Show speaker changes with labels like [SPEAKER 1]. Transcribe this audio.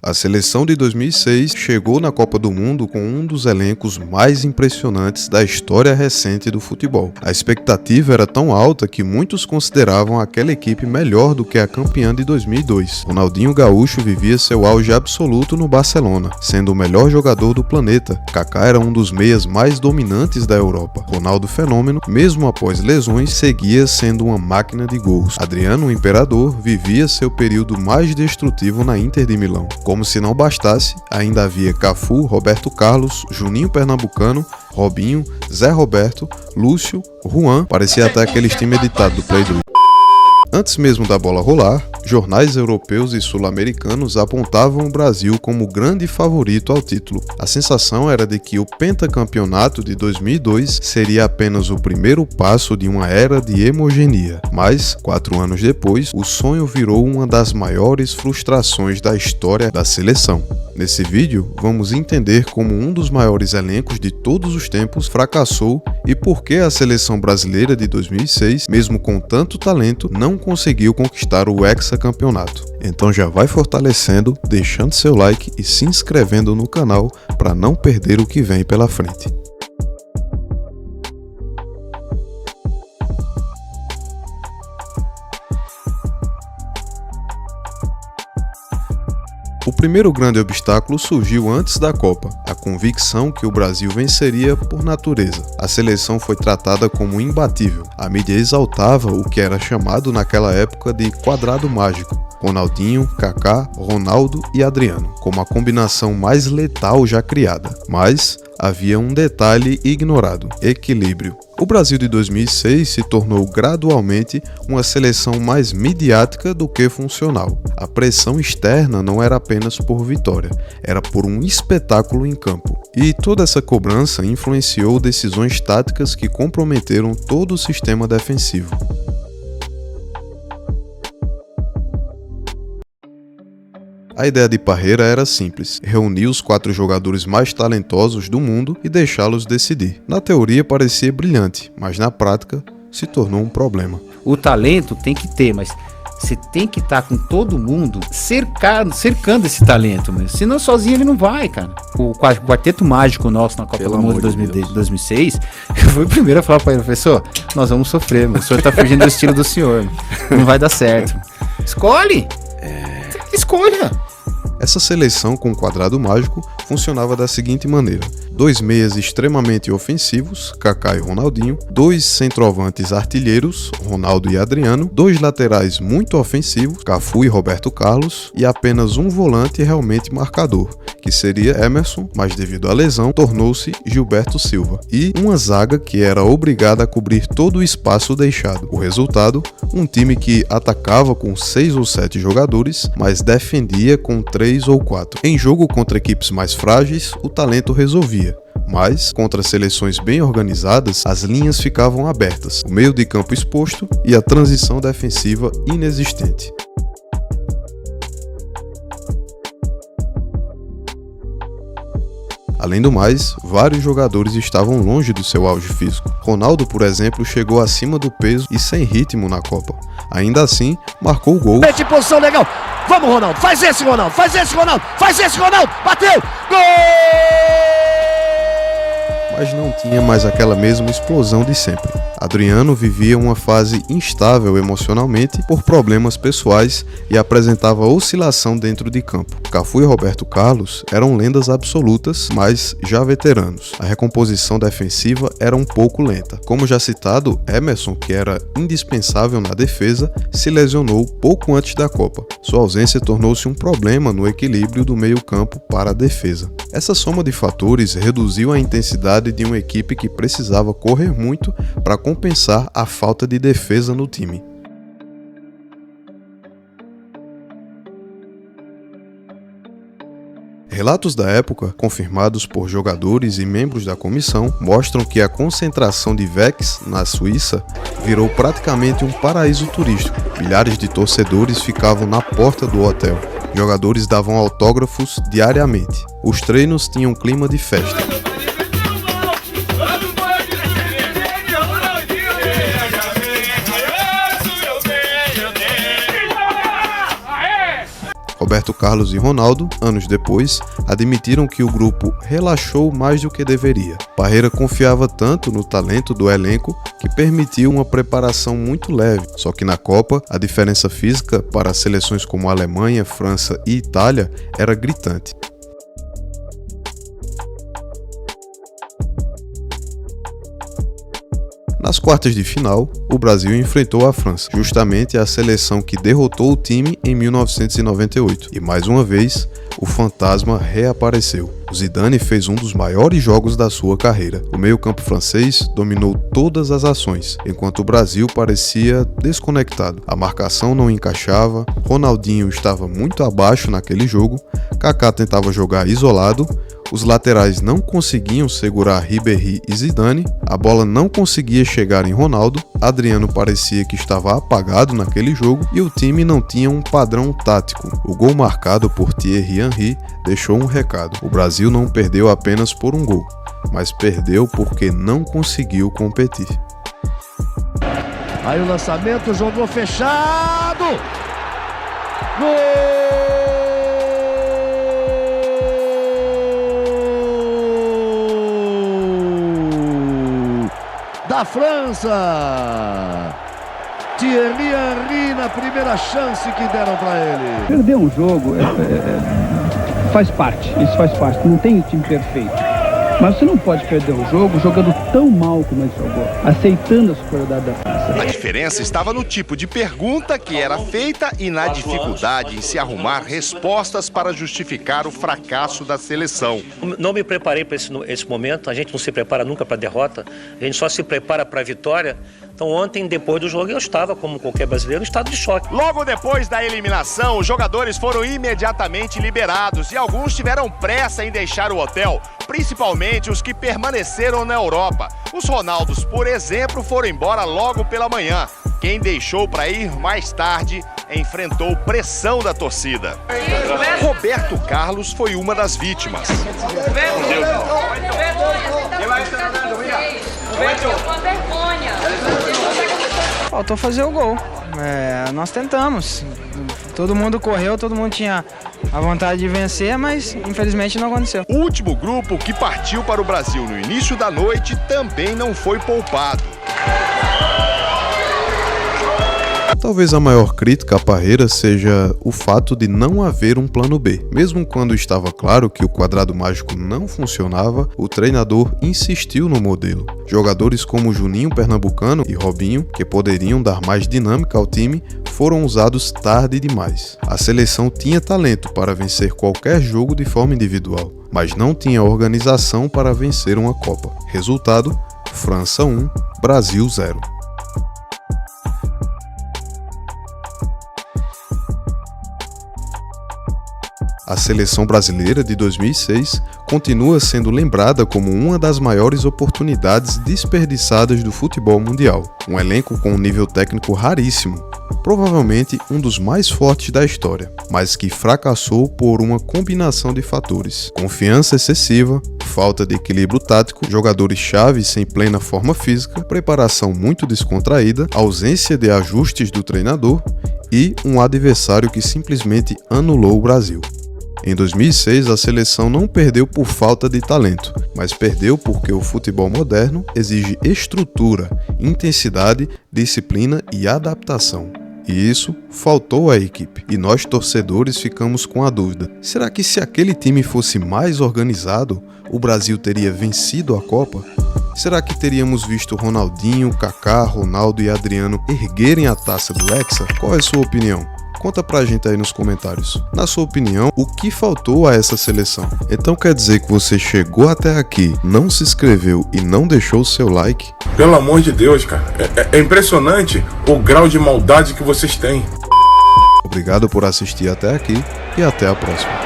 [SPEAKER 1] A seleção de 2006 chegou na Copa do Mundo com um dos elencos mais impressionantes da história recente do futebol. A expectativa era tão alta que muitos consideravam aquela equipe melhor do que a campeã de 2002. Ronaldinho Gaúcho vivia seu auge absoluto no Barcelona, sendo o melhor jogador do planeta. Kaká era um dos meias mais dominantes da Europa. Ronaldo Fenômeno, mesmo após lesões, seguia sendo uma máquina de gols. Adriano, o Imperador, vivia seu período mais destrutivo na Inter de Milão. Como se não bastasse, ainda havia Cafu, Roberto Carlos, Juninho Pernambucano, Robinho, Zé Roberto, Lúcio, Juan, parecia até aqueles times editados do Play 2. Antes mesmo da bola rolar, jornais europeus e sul-americanos apontavam o Brasil como grande favorito ao título. A sensação era de que o pentacampeonato de 2002 seria apenas o primeiro passo de uma era de hegemonia. Mas, 4 anos depois, o sonho virou uma das maiores frustrações da história da seleção. Nesse vídeo, vamos entender como um dos maiores elencos de todos os tempos fracassou e por que a seleção brasileira de 2006, mesmo com tanto talento, não conseguiu conquistar o hexacampeonato. Então já vai fortalecendo, deixando seu like e se inscrevendo no canal para não perder o que vem pela frente. O primeiro grande obstáculo surgiu antes da Copa, a convicção que o Brasil venceria por natureza. A seleção foi tratada como imbatível. A mídia exaltava o que era chamado naquela época de quadrado mágico. Ronaldinho, Kaká, Ronaldo e Adriano, como a combinação mais letal já criada. Mas havia um detalhe ignorado: equilíbrio. O Brasil de 2006 se tornou gradualmente uma seleção mais midiática do que funcional. A pressão externa não era apenas por vitória, era por um espetáculo em campo. E toda essa cobrança influenciou decisões táticas que comprometeram todo o sistema defensivo. A ideia de Parreira era simples: reunir os 4 jogadores mais talentosos do mundo e deixá-los decidir. Na teoria parecia brilhante, mas na prática se tornou um problema.
[SPEAKER 2] O talento tem que ter, mas você tem que estar com todo mundo cercando esse talento mesmo. Senão sozinho ele não vai, cara. O quarteto mágico nosso na Copa do Mundo de 2006, eu fui o primeiro a falar para ele: professor, nós vamos sofrer, o senhor tá fugindo do estilo do senhor, não vai dar certo. Escolhe! Escolha!
[SPEAKER 1] Essa seleção com quadrado mágico funcionava da seguinte maneira: 2 meias extremamente ofensivos, Kaká e Ronaldinho, 2 centroavantes artilheiros, Ronaldo e Adriano, 2 laterais muito ofensivos, Cafu e Roberto Carlos, e apenas um volante realmente marcador, que seria Emerson, mas devido à lesão tornou-se Gilberto Silva, e uma zaga que era obrigada a cobrir todo o espaço deixado. O resultado, um time que atacava com 6 ou 7 jogadores, mas defendia com 3 ou 4. Em jogo contra equipes mais frágeis, o talento resolvia. Mas, contra seleções bem organizadas, as linhas ficavam abertas, o meio de campo exposto e a transição defensiva inexistente. Além do mais, vários jogadores estavam longe do seu auge físico. Ronaldo, por exemplo, chegou acima do peso e sem ritmo na Copa. Ainda assim, marcou o gol.
[SPEAKER 3] Mete em posição legal. Vamos, Ronaldo. Faz esse, Ronaldo. Faz esse, Ronaldo. Faz esse, Ronaldo. Bateu. Gol!
[SPEAKER 1] Mas não tinha mais aquela mesma explosão de sempre. Adriano vivia uma fase instável emocionalmente por problemas pessoais e apresentava oscilação dentro de campo. Cafu e Roberto Carlos eram lendas absolutas, mas já veteranos. A recomposição defensiva era um pouco lenta. Como já citado, Emerson, que era indispensável na defesa, se lesionou pouco antes da Copa. Sua ausência tornou-se um problema no equilíbrio do meio-campo para a defesa. Essa soma de fatores reduziu a intensidade de uma equipe que precisava correr muito para compensar a falta de defesa no time. Relatos da época, confirmados por jogadores e membros da comissão, mostram que a concentração de Vex na Suíça virou praticamente um paraíso turístico. Milhares de torcedores ficavam na porta do hotel. Jogadores davam autógrafos diariamente. Os treinos tinham clima de festa. Roberto Carlos e Ronaldo, anos depois, admitiram que o grupo relaxou mais do que deveria. Parreira confiava tanto no talento do elenco que permitiu uma preparação muito leve, só que na Copa a diferença física para seleções como Alemanha, França e Itália era gritante. Nas quartas de final, o Brasil enfrentou a França, justamente a seleção que derrotou o time em 1998. E mais uma vez, o fantasma reapareceu. Zidane fez um dos maiores jogos da sua carreira. O meio-campo francês dominou todas as ações, enquanto o Brasil parecia desconectado. A marcação não encaixava, Ronaldinho estava muito abaixo naquele jogo, Kaká tentava jogar isolado, os laterais não conseguiam segurar Ribéry e Zidane, a bola não conseguia chegar em Ronaldo, Adriano parecia que estava apagado naquele jogo e o time não tinha um padrão tático. O gol marcado por Thierry Henry deixou um recado. O Brasil não perdeu apenas por um gol, mas perdeu porque não conseguiu competir.
[SPEAKER 3] Aí o lançamento, jogou fechado! Gol! Da França, Thierry Henry na primeira chance que deram para ele.
[SPEAKER 4] Perder um jogo faz parte, isso faz parte, não tem time perfeito. Mas você não pode perder um jogo jogando tão mal como ele jogou, aceitando a superioridade da França.
[SPEAKER 5] A diferença estava no tipo de pergunta que era feita e na dificuldade em se arrumar respostas para justificar o fracasso da seleção.
[SPEAKER 6] Não me preparei para esse momento, a gente não se prepara nunca para a derrota, a gente só se prepara para a vitória. Então ontem, depois do jogo, eu estava, como qualquer brasileiro, em estado de choque.
[SPEAKER 5] Logo depois da eliminação, os jogadores foram imediatamente liberados e alguns tiveram pressa em deixar o hotel, principalmente os que permaneceram na Europa. Os Ronaldos, por exemplo, foram embora logo pela manhã. Quem deixou para ir mais tarde enfrentou pressão da torcida. Roberto Carlos foi uma das vítimas.
[SPEAKER 7] Faltou fazer o gol. Nós tentamos. Todo mundo correu, todo mundo tinha a vontade de vencer, mas infelizmente não aconteceu.
[SPEAKER 5] O último grupo que partiu para o Brasil no início da noite também não foi poupado.
[SPEAKER 1] Talvez a maior crítica à Parreira seja o fato de não haver um plano B. Mesmo quando estava claro que o quadrado mágico não funcionava, o treinador insistiu no modelo. Jogadores como Juninho Pernambucano e Robinho, que poderiam dar mais dinâmica ao time, foram usados tarde demais. A seleção tinha talento para vencer qualquer jogo de forma individual, mas não tinha organização para vencer uma Copa. Resultado: França 1, Brasil 0. A seleção brasileira de 2006 continua sendo lembrada como uma das maiores oportunidades desperdiçadas do futebol mundial. Um elenco com um nível técnico raríssimo, provavelmente um dos mais fortes da história, mas que fracassou por uma combinação de fatores: confiança excessiva, falta de equilíbrio tático, jogadores-chave sem plena forma física, preparação muito descontraída, ausência de ajustes do treinador e um adversário que simplesmente anulou o Brasil. Em 2006, a seleção não perdeu por falta de talento, mas perdeu porque o futebol moderno exige estrutura, intensidade, disciplina e adaptação. E isso faltou à equipe. E nós, torcedores, ficamos com a dúvida: será que se aquele time fosse mais organizado, o Brasil teria vencido a Copa? Será que teríamos visto Ronaldinho, Kaká, Ronaldo e Adriano erguerem a taça do Hexa? Qual é a sua opinião? Conta pra gente aí nos comentários. Na sua opinião, o que faltou a essa seleção? Então quer dizer que você chegou até aqui, não se inscreveu e não deixou o seu like?
[SPEAKER 8] Pelo amor de Deus, cara. É impressionante o grau de maldade que vocês têm.
[SPEAKER 1] Obrigado por assistir até aqui e até a próxima.